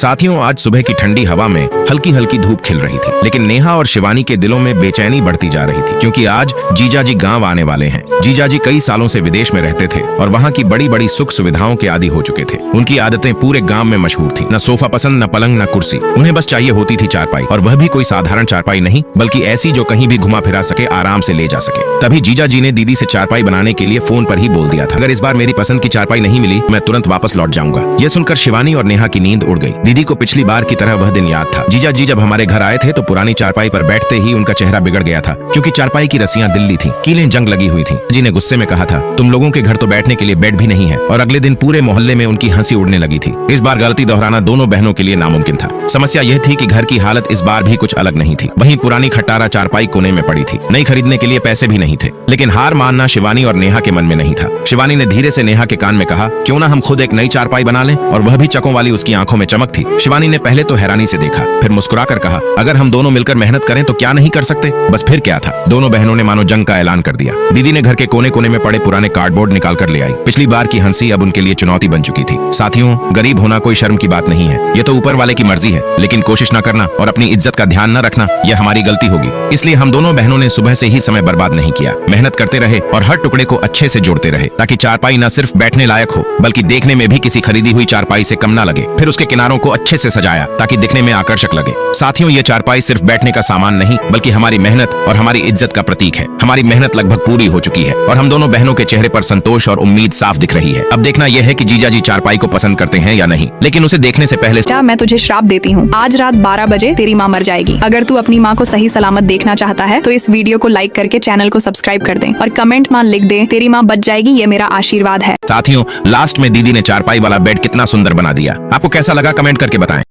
साथियों, आज सुबह की ठंडी हवा में हल्की हल्की धूप खिल रही थी, लेकिन नेहा और शिवानी के दिलों में बेचैनी बढ़ती जा रही थी, क्योंकि आज जीजाजी गांव आने वाले हैं। जीजाजी कई सालों से विदेश में रहते थे और वहां की बड़ी बड़ी सुख सुविधाओं के आदी हो चुके थे। उनकी आदतें पूरे गांव में मशहूर थी। न सोफा पसंद, न पलंग, न कुर्सी। उन्हें बस चाहिए होती थी चारपाई, और वह भी कोई साधारण चारपाई नहीं, बल्कि ऐसी जो कहीं भी घुमा फिरा सके, आराम से ले जा सके। तभी जीजाजी ने दीदी से चारपाई बनाने के लिए फोन पर ही बोल दिया था, अगर इस बार मेरी पसंद की चारपाई नहीं मिली, मैं तुरंत वापस लौट जाऊंगा। यह सुनकर शिवानी और नेहा की नींद उड़ गई। दीदी को पिछली बार की तरह वह दिन याद था। जीजाजी जब हमारे घर आए थे तो पुरानी चारपाई पर बैठते ही उनका चेहरा बिगड़ गया था, क्योंकि चारपाई की रस्सियां दिल्ली थी, कीलें जंग लगी हुई थी। जी ने गुस्से में कहा था, तुम लोगों के घर तो बैठने के लिए बेड भी नहीं है, और अगले दिन पूरे मोहल्ले में उनकी हंसी उड़ने लगी थी। इस बार गलती दोहराना दोनों बहनों के लिए नामुमकिन था। समस्या यह थी कि घर की हालत इस बार भी कुछ अलग नहीं थी। वहीं पुरानी खटारा चारपाई कोने में पड़ी थी। नई खरीदने के लिए पैसे भी नहीं थे, लेकिन हार मानना शिवानी और नेहा के मन में नहीं था। शिवानी ने धीरे से नेहा के कान में कहा, क्यों ना हम खुद एक नई चारपाई बना लें, और वह भी चकों वाली। उसकी आंखों में चमक थी। शिवानी ने पहले तो हैरानी से देखा, फिर मुस्कुराकर कहा, अगर हम दोनों मिलकर मेहनत करें तो क्या नहीं कर सकते। बस फिर क्या था, दोनों बहनों ने मानो जंग का ऐलान कर दिया। दीदी ने घर के कोने कोने में पड़े पुराने कार्डबोर्ड निकाल कर ले आई। पिछली बार की हंसी अब उनके लिए चुनौती बन चुकी थी। साथियों, गरीब होना कोई शर्म की बात नहीं है, ये तो ऊपर वाले की मर्जी है, लेकिन कोशिश न करना और अपनी इज्जत का ध्यान न रखना, यह हमारी गलती होगी। इसलिए हम दोनों बहनों ने सुबह से ही समय बर्बाद नहीं किया। मेहनत करते रहे और हर टुकड़े को अच्छे से जोड़ते रहे, ताकि चारपाई न सिर्फ बैठने लायक हो, बल्कि देखने में भी किसी खरीदी हुई चारपाई से कम न लगे। फिर उसके किनारों को अच्छे से सजाया, ताकि दिखने में आकर्षक लगे। साथियों, ये चारपाई सिर्फ बैठने का सामान नहीं, बल्कि हमारी मेहनत और हमारी इज्जत का प्रतीक है। हमारी मेहनत लगभग पूरी हो चुकी है, और हम दोनों बहनों के चेहरे पर संतोष और उम्मीद साफ दिख रही है। अब देखना यह है कि जीजाजी चारपाई को पसंद करते हैं या नहीं, लेकिन उसे देखने से पहले मैं तुझे श्राप देती हूँ, आज रात 12 बजे तेरी माँ मर जाएगी। अगर तू अपनी माँ को सही सलामत देखना चाहता है तो इस वीडियो को लाइक करके चैनल को सब्सक्राइब कर दे, और कमेंट में लिख दे, तेरी माँ बच जाएगी, ये मेरा आशीर्वाद है। साथियों, लास्ट में दीदी ने चारपाई वाला बेड कितना सुंदर बना दिया। आपको कैसा लगा, कमेंट करके बताएं।